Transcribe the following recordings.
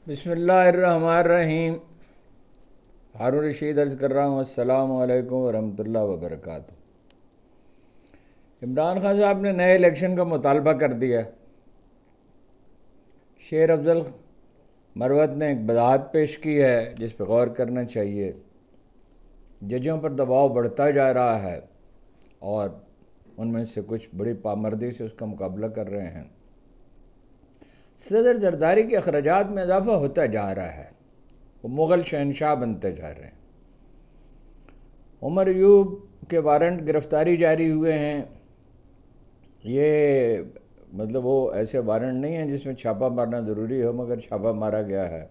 बिस्मिल्लाहिर्रहमानिर्रहीम। हारून रशीद अर्ज़ कर रहा हूँ, अस्सलामु अलैकुम वरहमतुल्लाहि वबरकातुहू। इमरान खान साहब ने नए इलेक्शन का मुतालबा कर दिया। शेर अफजल मरवत ने एक वजाहत पेश की है जिस पर गौर करना चाहिए। जजों पर दबाव बढ़ता जा रहा है और उनमें से कुछ बड़ी पामर्दी से उसका मुकाबला कर रहे हैं। सदर जरदारी के अखराजात में इजाफा होता जा रहा है, वो मुग़ल शहनशाह बनते जा रहे हैं। उमर अयूब के वारंट गिरफ्तारी जारी हुए हैं। ये मतलब वो ऐसे वारंट नहीं हैं जिसमें छापा मारना ज़रूरी हो, मगर छापा मारा गया है,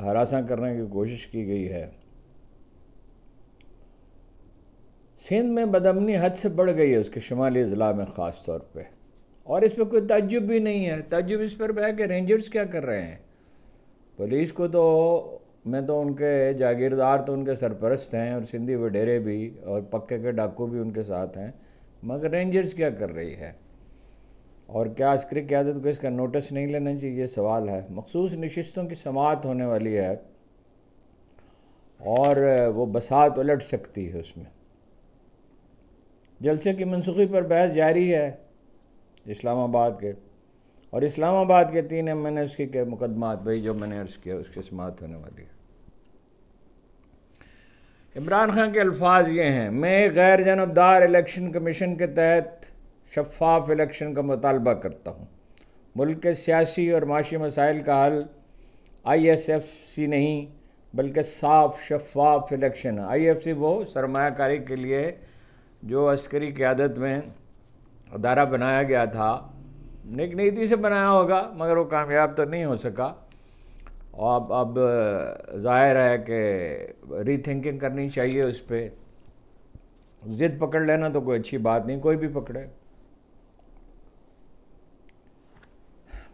हरासा करने की कोशिश की गई है। सिंध में बदअमनी हद से बढ़ गई है, उसके शुमाली अजला में ख़ास तौर पे, और इस पर कोई ताज्जुब भी नहीं है। ताज्जुब इस पर है कि रेंजर्स क्या कर रहे हैं। पुलिस को तो मैं तो उनके जागीरदार तो उनके सरपरस्त हैं और सिंधी वडेरे भी और पक्के के डाकू भी उनके साथ हैं, मगर रेंजर्स क्या कर रही है और क्या अस्करी क़यादत को इसका नोटिस नहीं लेना चाहिए, ये सवाल है। मखसूस नशिस्तों की समाअत होने वाली है और वो बसात उलट सकती है उसमें। जलसे की मनसूखी पर बहस जारी है इस्लामाबाद के, और इस्लामाबाद के 3 MNFs के मुकदमात भाई जो मैंने अर्ज़ किया उसकी समाअत होने वाली है। इमरान खान के अल्फाज ये हैं, मैं गैर जानबदार इलेक्शन कमीशन के तहत शफ़ाफ़ इलेक्शन का मुतालबा करता हूँ। मुल्क के सियासी और माशी मसाइल का हल ISFC नहीं बल्कि साफ शफ़ाफ़ इलेक्शन है। IFC वो सरमायाकारी के लिए जो अस्करी क़यादत में अदारा बनाया गया था, नेक नीति से बनाया होगा मगर वो कामयाब तो नहीं हो सका। और अब ज़ाहिर है कि रीथिंकिंग करनी चाहिए उस पर। ज़िद पकड़ लेना तो कोई अच्छी बात नहीं, कोई भी पकड़े।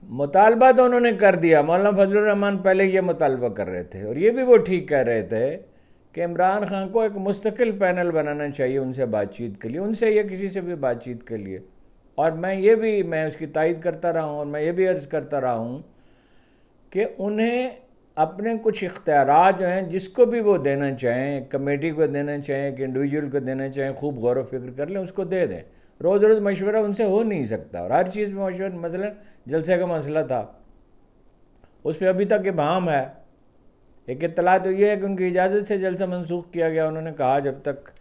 मुतालबा तो उन्होंने कर दिया। मौलाना फजलुर रहमान पहले ये मुतालबा कर रहे थे और ये भी वो ठीक कह रहे थे कि इमरान खान को एक मुस्तकिल पैनल बनाना चाहिए उनसे बातचीत के लिए, उनसे या किसी से भी बातचीत के लिए। और मैं उसकी तायद करता रहा हूँ और मैं ये भी अर्ज़ करता रहा हूँ कि उन्हें अपने कुछ इख्तियारात जो हैं जिसको भी वो देना चाहें, कमेटी को देना चाहें कि इंडिविजुअल को देना चाहें, खूब गौर व फिक्र कर लें, उसको दे दें। रोज़ रोज़ मशवरा उनसे हो नहीं सकता और हर चीज़ में मशवरा, मसलन जलसे का मसला था उस पर अभी तक इबहम है। एक इत्तला तो ये है कि उनकी इजाज़त से जलसा मनसूख किया गया। उन्होंने कहा जब तक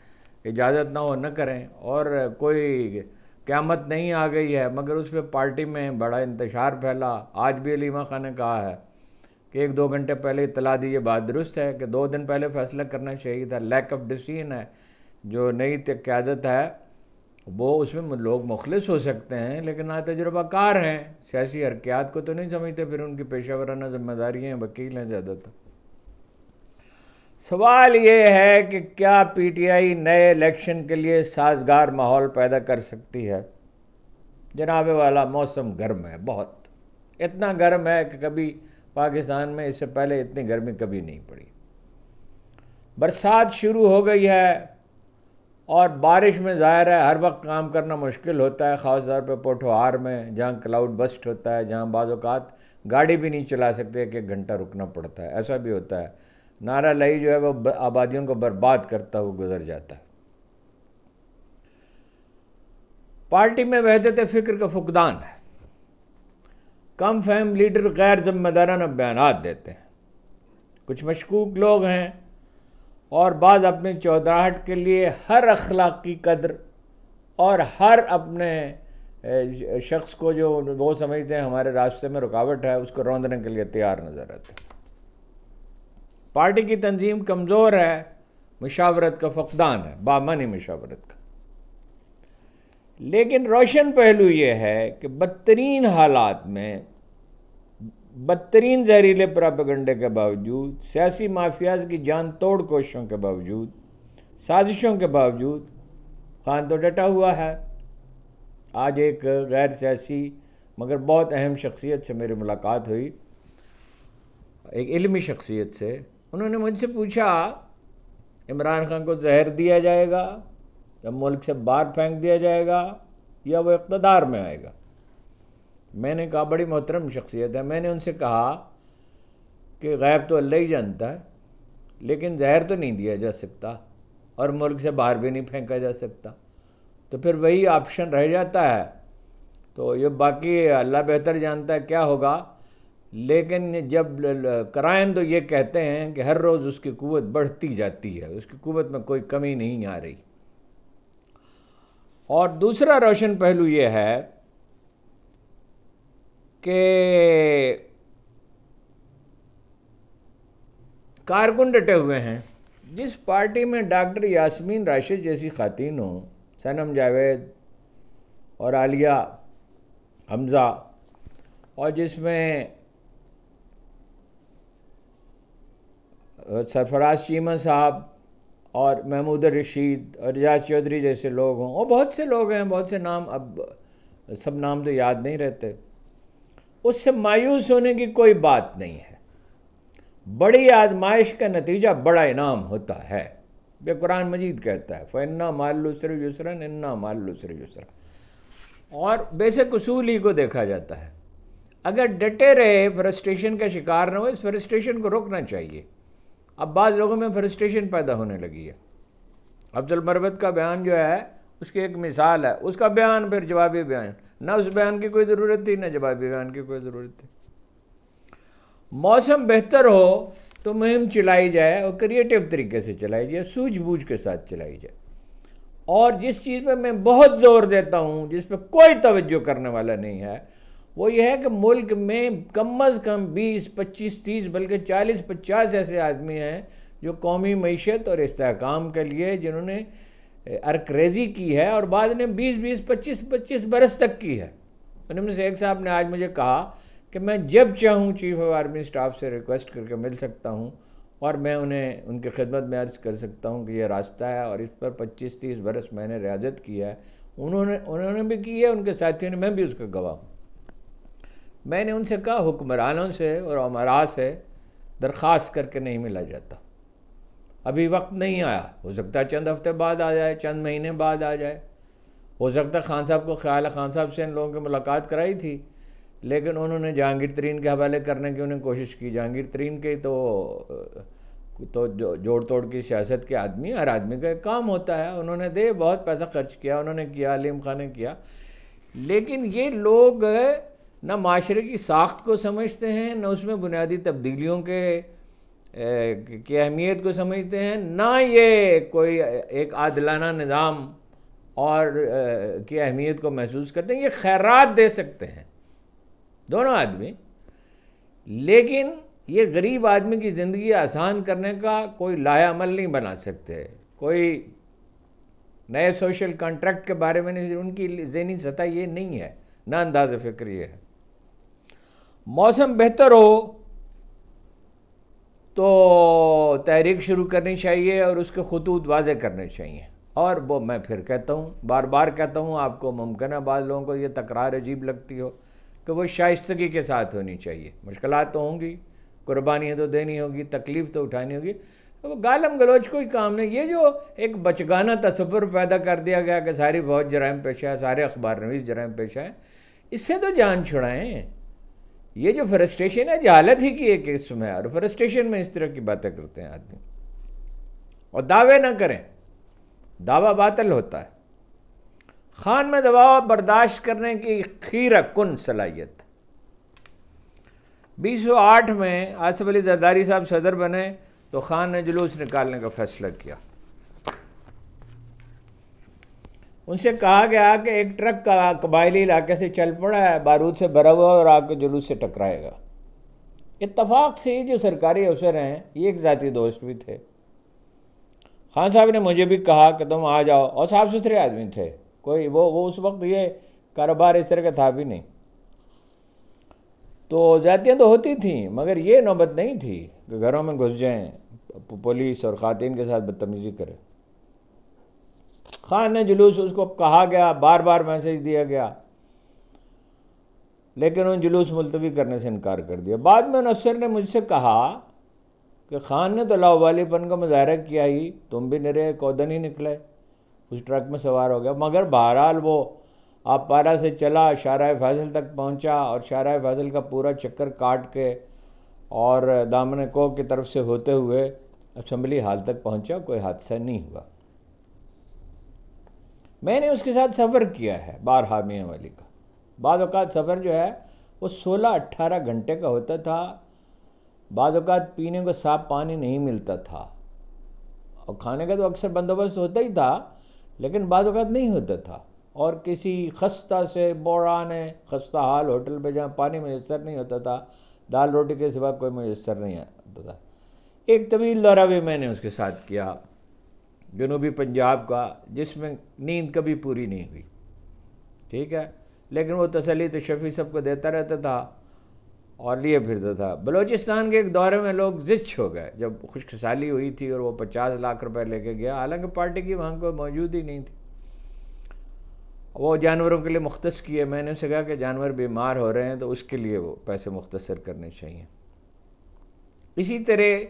इजाज़त ना हो न करें, और कोई क़यामत नहीं आ गई है, मगर उस पर पार्टी में बड़ा इंतशार फैला। आज भी अलीमा खान ने कहा है कि 1-2 घंटे पहले इत्तला दी। ये बात दुरुस्त है कि 2 दिन पहले फ़ैसला करना चाहिए था। लैक ऑफ डिसीजन है। जो नई क़यादत है वो उसमें लोग मुखलिस हो सकते हैं लेकिन ना तजुर्बाकार हैं, सियासी हरकयात को तो नहीं समझते, फिर उनकी पेशा वराना ज़िम्मेदारियाँ हैं, वकील हैं ज़्यादातर। सवाल ये है कि क्या PTI नए इलेक्शन के लिए साजगार माहौल पैदा कर सकती है। जनाबे वाला मौसम गर्म है, बहुत, इतना गर्म है कि कभी पाकिस्तान में इससे पहले इतनी गर्मी कभी नहीं पड़ी। बरसात शुरू हो गई है और बारिश में ज़ाहिर है हर वक्त काम करना मुश्किल होता है, ख़ास तौर पर पोठोहार में जहाँ क्लाउड बस्ट होता है, जहाँ बाज़ औक़ात गाड़ी भी नहीं चला सकते, 1-1 घंटा रुकना पड़ता है। ऐसा भी होता है। नारा लई जो है वो आबादियों को बर्बाद करता हुआ गुजर जाता है। पार्टी में वहदत फ़िक्र का फुकदान है। कम फहम लीडर गैर ज़िम्मेदाराना बयानात देते हैं। कुछ मशकूक लोग हैं और बाद अपनी चौधराहट के लिए हर अखलाकी कदर और हर अपने शख्स को जो वो समझते हैं हमारे रास्ते में रुकावट है उसको रौंदने के लिए तैयार नज़र आते हैं। पार्टी की तंजीम कमज़ोर है, मुशावरत का फुकदान है, बामानी मुशावरत का। लेकिन रोशन पहलू ये है कि बदतरीन हालात में, बदतरीन जहरीले प्रोपेगेंडे के बावजूद, सियासी माफियाज की जान तोड़ कोशिशों के बावजूद, साजिशों के बावजूद खान तो डटा हुआ है। आज एक गैर सियासी मगर बहुत अहम शख्सियत से मेरी मुलाकात हुई, एक इल्मी शख्सियत से। उन्होंने मुझसे पूछा इमरान खान को जहर दिया जाएगा या मुल्क से बाहर फेंक दिया जाएगा या वो इक़्तिदार में आएगा। मैंने कहा, बड़ी मोहतरम शख्सियत है, मैंने उनसे कहा कि गैब तो अल्लाह ही जानता है, लेकिन जहर तो नहीं दिया जा सकता और मुल्क से बाहर भी नहीं फेंका जा सकता, तो फिर वही ऑप्शन रह जाता है। तो ये बाकी अल्लाह बेहतर जानता है क्या होगा, लेकिन जब कराइन तो ये कहते हैं कि हर रोज़ उसकी कुव्वत बढ़ती जाती है, उसकी कुव्वत में कोई कमी नहीं आ रही। और दूसरा रोशन पहलू ये है कि कारकुन डटे हुए हैं। जिस पार्टी में डॉक्टर यास्मीन राशिद जैसी खातून हो, सनम जावेद और आलिया हमज़ा, और जिसमें सरफराज चीमा साहब और महमूद रशीद और एजाज चौधरी जैसे लोग हों, और बहुत से लोग हैं, बहुत से नाम, अब सब नाम तो याद नहीं रहते, उससे मायूस होने की कोई बात नहीं है। बड़ी आजमाइश का नतीजा बड़ा इनाम होता है। ये कुरान मजीद कहता है, फ़इन्ना माल उसरि युसरन इन्ना माल उसरि युसरा। और बेसिक उसूल ही को देखा जाता है। अगर डटे रहे, फ्रस्ट्रेशन का शिकार न हो, इस फ्रस्ट्रेशन को रोकना चाहिए। अब बाद लोगों में फ्रस्ट्रेशन पैदा होने लगी है। अफजल मरवत का बयान जो है उसकी एक मिसाल है, उसका बयान फिर जवाबी बयान, ना उस बयान की कोई ज़रूरत थी ना जवाबी बयान की कोई ज़रूरत थी। मौसम बेहतर हो तो मुहिम चलाई जाए और क्रिएटिव तरीके से चलाई जाए, सूझबूझ के साथ चलाई जाए। और जिस चीज़ पे मैं बहुत ज़ोर देता हूँ, जिस पे कोई तवज्जो करने वाला नहीं है, वो ये है कि मुल्क में कम अज़ कम 20, 25, 30 बल्कि 40, 50 ऐसे आदमी हैं जो कौमी मईशत और इस्तेहकाम के लिए जिन्होंने अरकरेज़ी की है और बाद में 20, 25 बरस तक की है। उनमें से एक साहब ने आज मुझे कहा कि मैं जब चाहूँ चीफ ऑफ आर्मी स्टाफ से रिक्वेस्ट करके मिल सकता हूँ और मैं उन्हें उनकी खिदमत में अर्ज़ कर सकता हूँ कि ये रास्ता है और इस पर 25-30 बरस मैंने रियाजत की है। उन्होंने भी की है, उनके साथियों ने, मैं भी उसका गवाह हूँ। मैंने उनसे कहा हुक्मरानों से और उमरा से दरख्वास्त करके नहीं मिला जाता, अभी वक्त नहीं आया, हो सकता है चंद हफ्ते बाद आ जाए, चंद महीने बाद आ जाए, हो सकता है खान साहब को ख्याल है, खान साहब से इन लोगों की मुलाकात कराई थी, लेकिन उन्होंने जहांगीर तरीन के हवाले करने की उन्हें कोशिश की। जहांगीर तरीन के तो जोड़ तोड़ की सियासत के आदमी, हर आदमी का एक काम होता है, उन्होंने बहुत पैसा खर्च किया, उन्होंने किया, अलीम खान ने किया, लेकिन ये लोग न माशरे की साख्त को समझते हैं, न उसमें बुनियादी तब्दीलियों की अहमियत को समझते हैं, ना ये कोई एक आदिलाना निज़ाम और की अहमियत को महसूस करते हैं। ये खैरात दे सकते हैं दोनों आदमी, लेकिन ये गरीब आदमी की ज़िंदगी आसान करने का कोई लाया अमल नहीं बना सकते, कोई नए सोशल कॉन्ट्रैक्ट के बारे में नहीं, उनकी ज़हनी सतह ये नहीं है, ना अंदाज़ फ़िक्र ये है। मौसम बेहतर हो तो तहरीक शुरू करनी चाहिए और उसके खतूत वाज़े करने चाहिए। और वो मैं फिर कहता हूँ, बार बार कहता हूँ, आपको मुमकिन है बाद लोगों को ये तकरार अजीब लगती हो, कि वो शाइस्तगी के साथ होनी चाहिए। मुश्किलात तो होंगी, कुर्बानियाँ तो देनी होगी, तकलीफ़ तो उठानी होगी, तो वो गालम गलोच कोई काम नहीं। ये जो एक बचगाना तसव्वुर पैदा कर दिया गया कि सारी फौज जराइम पेशा है, सारे अखबार नवीस जराइम पेशा है, इससे तो जान छुड़ाएँ। ये जो फ्रस्ट्रेशन है जहालत ही की एक किस्म है, और फ्रस्ट्रेशन में इस तरह की बातें करते हैं आदमी। और दावे ना करें, दावा बातिल होता है। खान में दबाव बर्दाश्त करने की खीरा कुन सलाहियत। 2008 में आसिफ अली जरदारी साहब सदर बने तो खान ने जुलूस निकालने का फैसला किया। उनसे कहा गया कि एक ट्रक का कबायली इलाके से चल पड़ा है, बारूद से भरा हुआ और आके जुलूस से टकराएगा। इत्तफाक से जो सरकारी अफसर हैं, ये एक ज़ाती दोस्त भी थे। खान साहब ने मुझे भी कहा कि तुम आ जाओ, और साफ़ सुथरे आदमी थे, कोई वो उस वक्त ये कारोबार इस तरह का था भी नहीं। तो ज़ातियाँ तो होती थी, मगर ये नौबत नहीं थी कि घरों में घुस जाएँ, पुलिस और ख़ातिन के साथ बदतमीज़ी करें। खान ने जुलूस, उसको कहा गया, बार बार मैसेज दिया गया, लेकिन उन्होंने जुलूस मुलतवी करने से इनकार कर दिया। बाद में उन अफसर ने मुझसे कहा कि खान ने तो लावालीपन का मुजाहरा किया ही, तुम भी निरे कौदन ही निकले, उस ट्रक में सवार हो गया। मगर बहरहाल वो आप पारा से चला, शाहराह फाजिल तक पहुंचा और शाहराह फाजिल का पूरा चक्कर काट के और दामन कोक की तरफ से होते हुए असम्बली हाल तक पहुंचा, कोई हादसा नहीं हुआ। मैंने उसके साथ सफ़र किया है बारहा मियाँ वाली का। बाद औक़ात सफ़र जो है वो 16-18 घंटे का होता था। बाद औक़ात पीने को साफ़ पानी नहीं मिलता था और खाने का तो अक्सर बंदोबस्त होता ही था, लेकिन बाद औक़ात नहीं होता था। और किसी खस्ता से बोराने खस्ता हाल होटल पे जहाँ पानी मैसर नहीं होता था, दाल रोटी के सिवा कोई मैसर नहीं आता था। एक तवील दौरा भी मैंने उसके साथ किया जनूबी पंजाब का, जिसमें नींद कभी पूरी नहीं हुई, ठीक है, लेकिन वो तसल्ली तो शफ़ी सबको देता रहता था और लिए फिरता था। बलूचिस्तान के एक दौरे में लोग ज़िच्च हो गए जब खुशखसाली हुई थी और वो 50 लाख रुपए लेके गया, हालांकि पार्टी की वहाँ कोई मौजूद ही नहीं थी। वो जानवरों के लिए मुख्तस किए। मैंने उनसे कहा कि जानवर बीमार हो रहे हैं तो उसके लिए वो पैसे मुख्तसर करने चाहिए। इसी तरह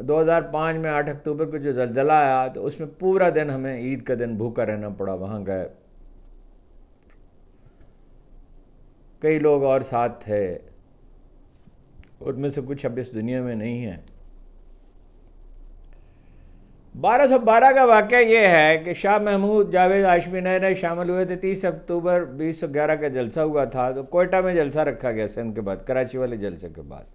2005 में 8 अक्टूबर को जो ज़लज़ला आया तो उसमें पूरा दिन हमें ईद का दिन भूखा रहना पड़ा। वहाँ गए, कई लोग और साथ थे, उनमें से कुछ अब इस दुनिया में नहीं है। 1212 का वाक़या ये है कि शाह महमूद जावेद हाशमी नए शामिल हुए थे। 30 अक्टूबर 2011 का जलसा हुआ था, तो कोयटा में जलसा रखा गया सिंध के बाद, कराची वाले जलसे के बाद।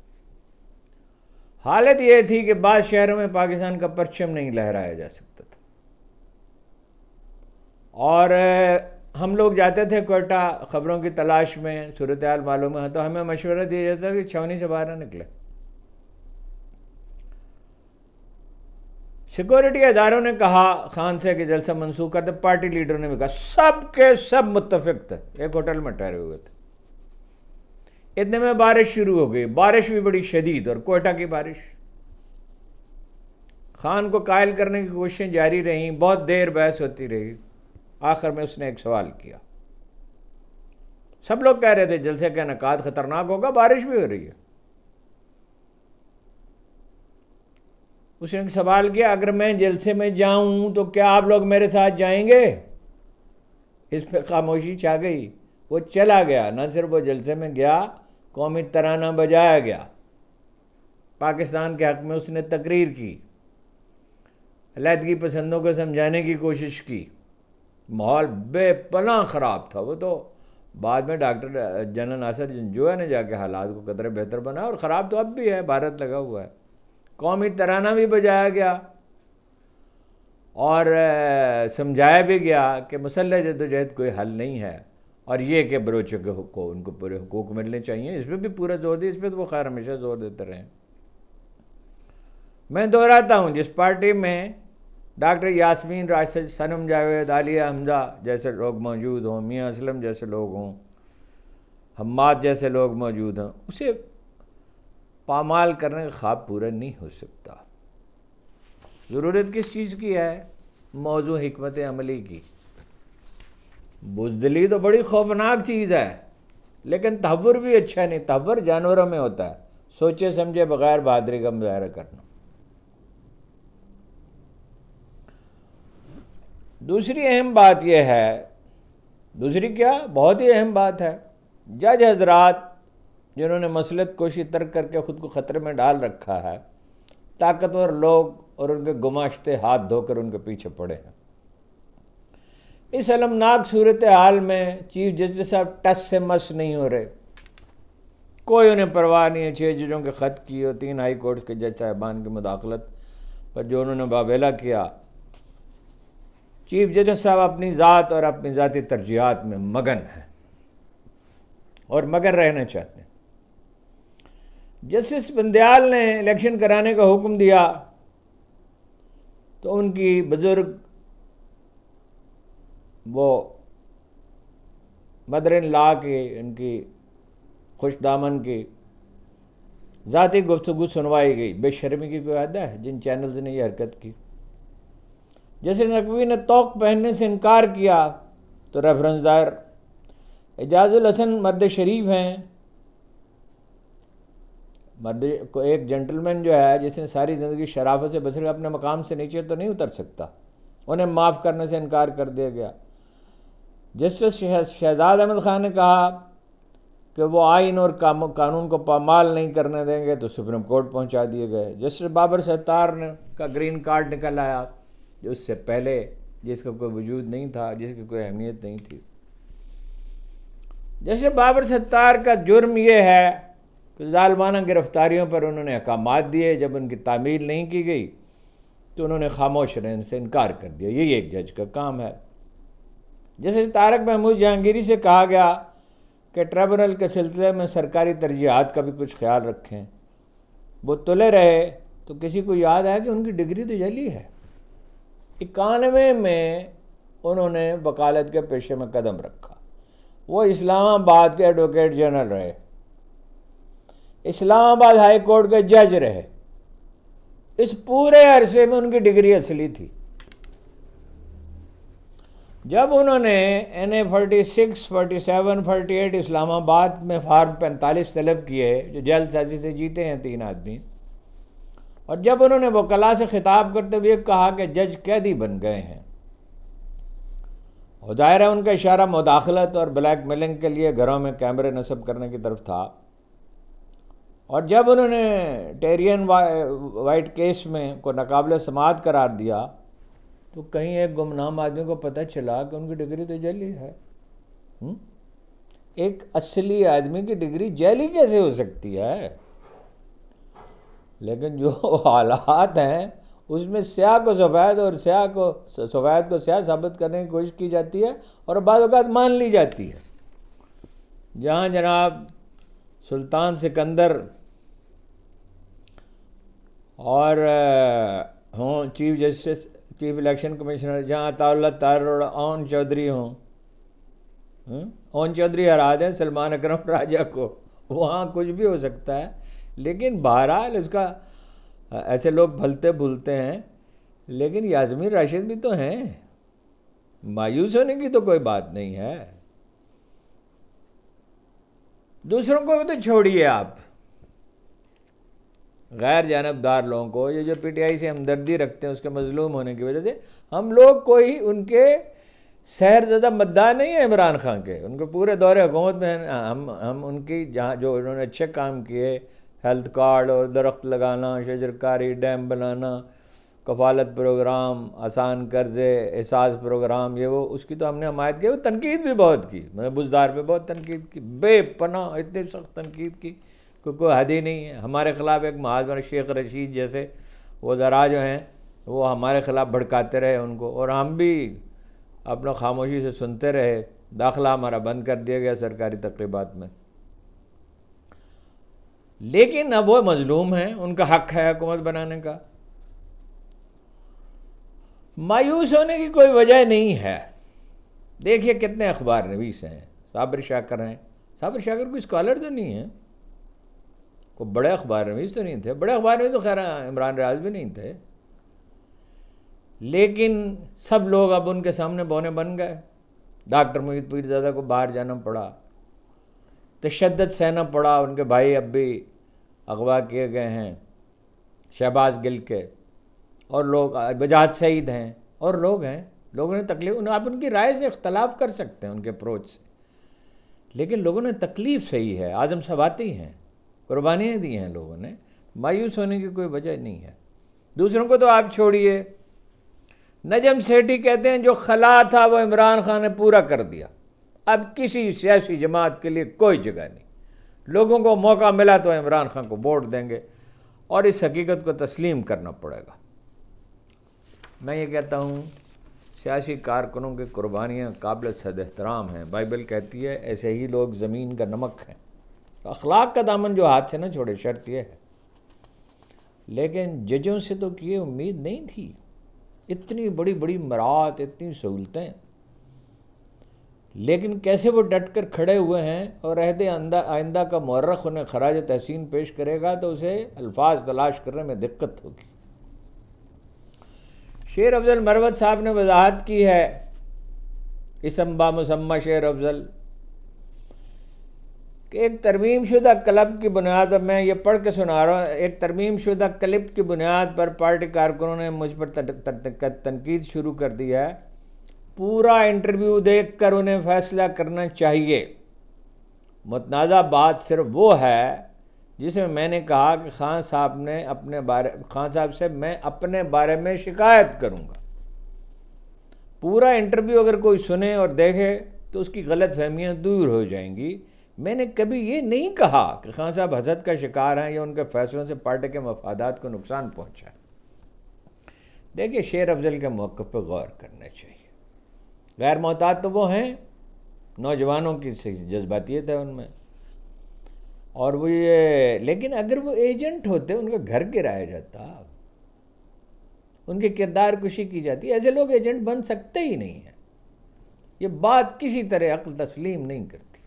हालत ये थी कि बाद शहरों में पाकिस्तान का परचम नहीं लहराया जा सकता था और हम लोग जाते थे कोयटा ख़बरों की तलाश में, सूरत हाल मालूम है तो हमें मशवरा दिया जाता कि छावनी से बाहर न निकले। सिक्योरिटी इदारों ने कहा खान से कि जलसा मंसूख कर दे, पार्टी लीडरों ने भी कहा, सब के सब मुत्तफिक थे, एक होटल में ठहरे हुए थे। इतने में बारिश शुरू हो गई, बारिश भी बड़ी शदीद, और कोयटा की बारिश। खान को कायल करने की कोशिशें जारी रहीं, बहुत देर बहस होती रही। आखिर में उसने एक सवाल किया। सब लोग कह रहे थे जलसे का इनेकाद खतरनाक होगा, बारिश भी हो रही है। उसने एक सवाल किया, अगर मैं जलसे में जाऊं तो क्या आप लोग मेरे साथ जाएंगे? इस पर खामोशी छा गई। वो चला गया। न सिर्फ वो जलसे में गया, कौमी तराना बजाया गया, पाकिस्तान के हक़ में उसने तकरीर की, अलहदगी पसंदों को समझाने की कोशिश की। माहौल बेपनाह ख़राब था। वो तो बाद में डॉक्टर जनरल नासिर जंजुआ ने जाके हालात को कदरे बेहतर बनाया, और ख़राब तो अब भी है, भारत लगा हुआ है। कौमी तराना भी बजाया गया और समझाया भी गया कि मुसल्लह जद्दोजहद कोई हल नहीं है, और ये कि बलोचों को उनको पूरे हुकूक मिलने चाहिए। इस पर भी पूरा जोर दिया। इस पर तो वो खैर हमेशा जोर देते रहे। मैं दोहराता हूँ, जिस पार्टी में डॉक्टर यास्मीन राशिद, सनम जावेद, आलिया हमजा जैसे लोग मौजूद हों, मियाँ असलम जैसे लोग हों, हम्माद जैसे लोग मौजूद हों, उसे पामाल करने का ख्वाब पूरा नहीं हो सकता। ज़रूरत किस चीज़ की है? मौजू हिकमत अमली की। बुज़दिली तो बड़ी खौफनाक चीज़ है, लेकिन तहव्वुर भी अच्छा नहीं। तहव्वुर जानवरों में होता है, सोचे समझे बगैर बहादुरी का मुजाहरा करना। दूसरी अहम बात यह है, दूसरी क्या, बहुत ही अहम बात है, जज हजरात जिन्होंने मसलत कोशी तर्क करके ख़ुद को ख़तरे में डाल रखा है, ताकतवर लोग और उनके गुमाश्ते हाथ धोकर उनके पीछे पड़े हैं। इस अलमनाक सूरत हाल में चीफ जस्टिस साहब टस से मस नहीं हो रहे। कोई उन्हें परवाह नहीं है। 6 जजों के ख़त की और 3 हाई कोर्ट के जज साहिबान की मुदाखलत पर जो उन्होंने बाबेला किया। चीफ जस्टिस साहब अपनी ज़ात और अपनी ज़ाती तरजीहात में मगन हैं और मगन रहना चाहते हैं। जस्टिस बंदयाल ने इलेक्शन कराने का हुक्म दिया तो उनकी बुजुर्ग वो मदर इन लॉ की, उनकी खुशदामन की ज़ाती गुफ्तगू सुनवाई गई। बेशर्मी की कोई हद है जिन चैनल्स ने यह हरकत की। जैसे नकवी ने तौक पहनने से इनकार किया तो रेफरेंस दायर। एजाजुल हसन मर्द शरीफ हैं, मर्द को एक जेंटलमैन जो है जिसने सारी ज़िंदगी शराफत से बसर, अपने मकाम से नीचे तो नहीं उतर सकता, उन्हें माफ़ करने से इनकार कर दिया गया। जस्टिस शहजाद अहमद ख़ान ने कहा कि वो आइन और कानून को पामाल नहीं करने देंगे तो सुप्रीम कोर्ट पहुंचा दिए गए। जस्टिस बाबर सत्तार ने का ग्रीन कार्ड निकल आया, जो उससे पहले जिसका कोई वजूद नहीं था, जिसकी कोई अहमियत नहीं थी। जस्टिस बाबर सत्तार का जुर्म ये है कि जालिमाना गिरफ्तारियों पर उन्होंने अहकामात दिए, जब उनकी तामील नहीं की गई तो उन्होंने खामोश रहने से इनकार कर दिया। यही एक जज का काम है। जैसे तारक महमूद जहांगीरी से कहा गया कि ट्रिब्यूनल के सिलसिले में सरकारी तरजीहात का भी कुछ ख्याल रखें, वो तुले रहे तो किसी को याद आया कि उनकी डिग्री तो जली है। 91 में उन्होंने वकालत के पेशे में कदम रखा। वो इस्लामाबाद के एडवोकेट जनरल रहे, इस्लामाबाद हाई कोर्ट के जज रहे। इस पूरे अरसे में उनकी डिग्री असली थी। जब उन्होंने NA 46, 47, 48 इस्लामाबाद में फार्म 45 तलब किए, जो जल्दसाजी से जीते हैं 3 आदमी, और जब उन्होंने वकला से खिताब करते हुए कहा कि जज कैदी बन गए हैं, और जाहिर है उनका इशारा मुदाखलत और ब्लैकमेलिंग के लिए घरों में कैमरे नस्ब करने की तरफ था। और जब उन्होंने टेरियन वाइट केस में को नाकाबिले समाअत करार दिया तो कहीं एक गुमनाम आदमी को पता चला कि उनकी डिग्री तो जली है। एक असली आदमी की डिग्री जली कैसे हो सकती है? लेकिन जो हालात हैं उसमें स्याह को सफ़ेद और सफ़ेद को स्याह साबित करने की कोशिश की जाती है और बाद औक़ात मान ली जाती है। जहाँ जनाब सुल्तान सिकंदर और हों चीफ इलेक्शन कमिश्नर, जहाँ अताउल्लाह तार और ओन चौधरी हों, ओन चौधरी हरा दें सलमान अकरम राजा को, वहाँ कुछ भी हो सकता है। लेकिन बहरहाल उसका ऐसे लोग भलते भूलते हैं, लेकिन याज़मीन राशिद भी तो हैं। मायूस होने की तो कोई बात नहीं है। दूसरों को भी तो छोड़िए आप, गैर जानबदार लोगों को, ये जो PTI से हमदर्दी रखते हैं उसके मजलूम होने की वजह से, हम लोग कोई उनके सहरज़दा मद्दाह नहीं है इमरान खान के। उनके पूरे दौरे हुकूमत में हम उनकी जहाँ जो उन्होंने अच्छे काम किए, हेल्थ कार्ड और दरख्त लगाना, शजरकारी, डैम बनाना, कफालत प्रोग्राम, आसान कर्ज़े, एहसास प्रोग्राम, ये वो, उसकी तो हमने हमायत की। वो तनकीद भी बहुत की, मैंने बुज़दार पे बहुत तनकीद की, बेपनाह इतनी सख्त तनकीद की कोई हद ही नहीं है। हमारे ख़िलाफ़ एक महाजन शेख रशीद जैसे वो ज़रा जो हैं वो हमारे ख़िलाफ़ भड़काते रहे उनको, और हम भी अपना खामोशी से सुनते रहे। दाखिला हमारा बंद कर दिया गया सरकारी तकरीबात में। लेकिन अब वो मजलूम हैं, उनका हक़ है हुकूमत बनाने का। मायूस होने की कोई वजह नहीं है। देखिए कितने अखबार नवीस हैं, साबिर शाकर हैं। साबिर शाकर कोई स्कॉलर तो नहीं है, कोई बड़े अखबार नवीस तो नहीं थे। बड़े अखबार में तो खैर इमरान रियाज भी नहीं थे, लेकिन सब लोग अब उनके सामने बौने बन गए। डॉक्टर मुईद पीरज़ादा को बाहर जाना पड़ा, तशद्दुद सहना पड़ा, उनके भाई अब भी अगवा किए गए हैं, शहबाज गिल के, और लोग बजाज सईद हैं, और लोग हैं। लोगों ने तकलीफ, आप उनकी राय से इख्तलाफ कर सकते हैं, उनके अप्रोच से, लेकिन लोगों ने तकलीफ़ सही है, आज़म सवाती हैं, कुर्बानियाँ दी हैं लोगों ने। मायूस होने की कोई वजह नहीं है। दूसरों को तो आप छोड़िए। नजम सेठी कहते हैं जो खला था वो इमरान खान ने पूरा कर दिया, अब किसी सियासी जमात के लिए कोई जगह नहीं। लोगों को मौका मिला तो इमरान खान को वोट देंगे, और इस हकीकत को तस्लीम करना पड़ेगा। मैं ये कहता हूँ सियासी कारकुनों की कुर्बानियाँ काबिल सद एहतराम हैं। बाइबल कहती है ऐसे ही लोग ज़मीन का नमक हैं। तो अखलाक का दामन जो हाथ से ना छोड़े, शर्त यह है। लेकिन जजों से तो ये उम्मीद नहीं थी, इतनी बड़ी बड़ी मरात, इतनी सहूलतें, लेकिन कैसे वो डट कर खड़े हुए हैं। और अहद आइंदा का मुअर्रख उन्हें खराज तहसीन पेश करेगा तो उसे अल्फाज तलाश करने में दिक्कत होगी। शेर अफजल मरवत साहब ने वजाहत की है, इसम बा मुसम्मा शेर अफजल, कि एक तरमीम शुदा क्लब की बुनियाद पर, मैं ये पढ़ के सुना रहा हूँ, एक तरमीम शुदा क्लिप की बुनियाद पर पार्टी कारकुनों ने मुझ पर तनकीद शुरू कर दी है। पूरा इंटरव्यू देखकर उन्हें फैसला करना चाहिए। मुतनाज़ा बात सिर्फ वो है जिसमें मैंने कहा कि खान साहब से मैं अपने बारे में शिकायत करूंगा। पूरा इंटरव्यू अगर कोई सुने और देखे तो उसकी गलत फहमियाँ दूर हो जाएंगी। मैंने कभी ये नहीं कहा कि खान साहब हसद का शिकार हैं या उनके फैसलों से पार्टी के मफादात को नुकसान पहुंचा है। देखिए, शेर अफजल के मौक़िफ़ पर गौर करना चाहिए। गैर मोहतात तो वो हैं, नौजवानों की जज्बातियत है उनमें, और वो ये, लेकिन अगर वो एजेंट होते उनका घर गिराया जाता, उनके किरदार कुशी की जाती। ऐसे लोग एजेंट बन सकते ही नहीं हैं। ये बात किसी तरह अक्ल तस्लीम नहीं करती।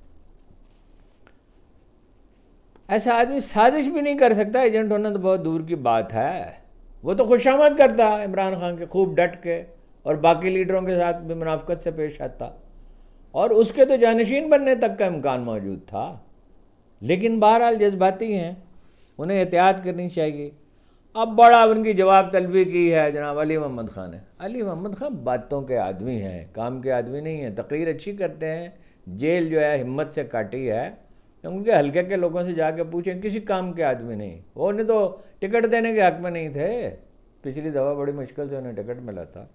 ऐसा आदमी साजिश भी नहीं कर सकता। एजेंट होना तो बहुत दूर की बात है। वो तो खुशामद करता इमरान खान के, खूब डट के, और बाकी लीडरों के साथ भी मुनाफकत से पेश आता, और उसके तो जानशीन बनने तक का इम्कान मौजूद था। लेकिन बहरहाल जज्बाती हैं, उन्हें एहतियात करनी चाहिए। अब बड़ा उनकी जवाब तलबी की है जनाब अली मोहम्मद खान ने। अली मोहम्मद खान बातों के आदमी हैं, काम के आदमी नहीं हैं। तकरीर अच्छी करते हैं, जेल जो है हिम्मत से काटी है। उनके हल्के के लोगों से जाके पूछें, किसी काम के आदमी नहीं। वो उन्हें तो टिकट देने के हक में नहीं थे। पिछली दफ़ा बड़ी मुश्किल से उन्हें टिकट मिला था।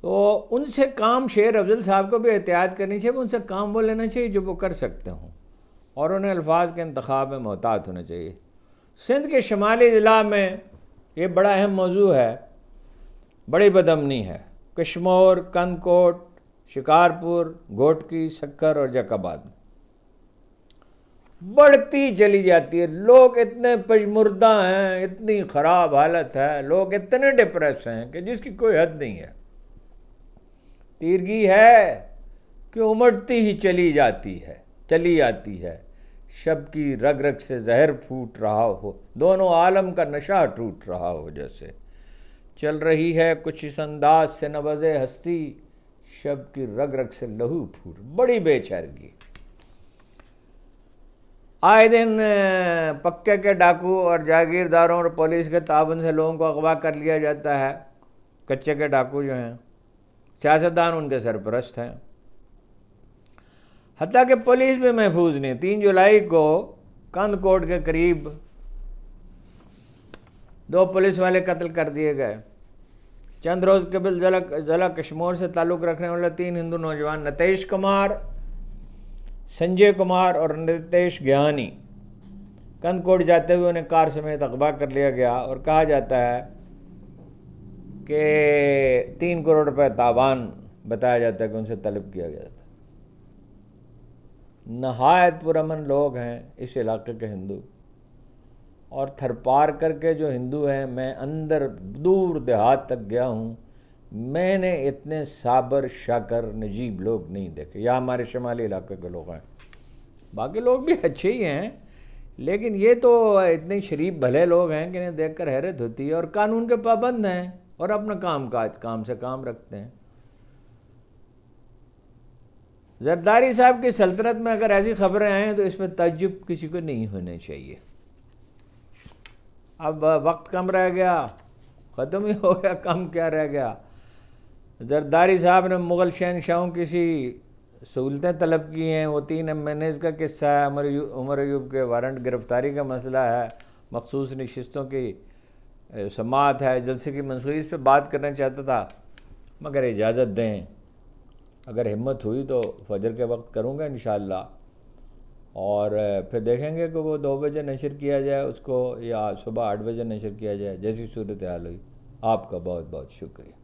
तो उनसे काम, शेर अफजल साहब को भी एहतियात करनी चाहिए। उनसे काम वो लेना चाहिए जो वो कर सकते हों, और उन्हें अल्फाज के इंतखाब में मोहतात होना चाहिए। सिंध के शुमाली ज़िला में ये बड़ा अहम मौजू है, बड़ी बदअमनी है। कश्मोर, कंदकोट, शिकारपुर, घोटकी, सक्कर और जकाबाद बढ़ती चली जाती है। लोग इतने पशमुर्दा हैं, इतनी ख़राब हालत है, लोग इतने डिप्रेस हैं कि जिसकी कोई हद नहीं है। तीरगी है कि उमड़ती ही चली जाती है। शब की रग रग से जहर फूट रहा हो, दोनों आलम का नशा टूट रहा हो। जैसे चल रही है कुछ इस अंदाज से नबज़े हस्ती, शब की रग रग से लहू फूट। बड़ी बेचैनगी। आए दिन पक्के के डाकू और जागीरदारों और पुलिस के ताबन से लोगों को अगवा कर लिया जाता है। कच्चे के डाकू जो हैं, सियासतदान उनके सरपरस्त हैं। हत्ता कि पुलिस भी महफूज नहीं। 3 जुलाई को कंदकोट के करीब 2 पुलिस वाले कत्ल कर दिए गए। चंद रोज़ कबल ज़िला कश्मीर से ताल्लुक़ रखने वाले 3 हिंदू नौजवान नितेश कुमार, संजय कुमार और नितेश ज्ञानी कंदकोट जाते हुए उन्हें कार समेत अगवा कर लिया गया, और कहा जाता है कि 3 करोड़ रुपए तावान बताया जाता है कि उनसे तलब किया गया था। नहायत पुरअमन लोग हैं इस इलाके के हिंदू, और थरपार करके जो हिंदू हैं, मैं अंदर दूर देहात तक गया हूँ, मैंने इतने साबर शाकर नजीब लोग नहीं देखे। या हमारे शुमाली इलाके के लोग हैं, बाकी लोग भी अच्छे ही हैं, लेकिन ये तो इतने शरीफ भले लोग हैं कि इन्हें देखकर हैरत होती है। और कानून के पाबंद हैं और अपना काम से काम रखते हैं। जरदारी साहब की सल्तनत में अगर ऐसी खबरें आएँ तो इसमें तज्जुब किसी को नहीं होना चाहिए। अब वक्त कम रह गया, ख़त्म ही हो गया, कम क्या रह गया। जरदारी साहब ने मुग़ल शहनशाहों की सी सहूलतें तलब की हैं। वो 3 MNAs का किस्सा है, उमर अयूब के वारंट गिरफ्तारी का मसला है, मखसूस नशिस्तों की समाअत है, जलसे की मंसूरी। इस पर बात करना चाहता था, मगर इजाज़त दें, अगर हिम्मत हुई तो फजर के वक्त करूँगा इंशाअल्लाह, और फिर देखेंगे कि वो 2 बजे नशर किया जाए उसको, या सुबह 8 बजे नशर किया जाए, जैसी सूरत हाल हुई। आपका बहुत बहुत शुक्रिया।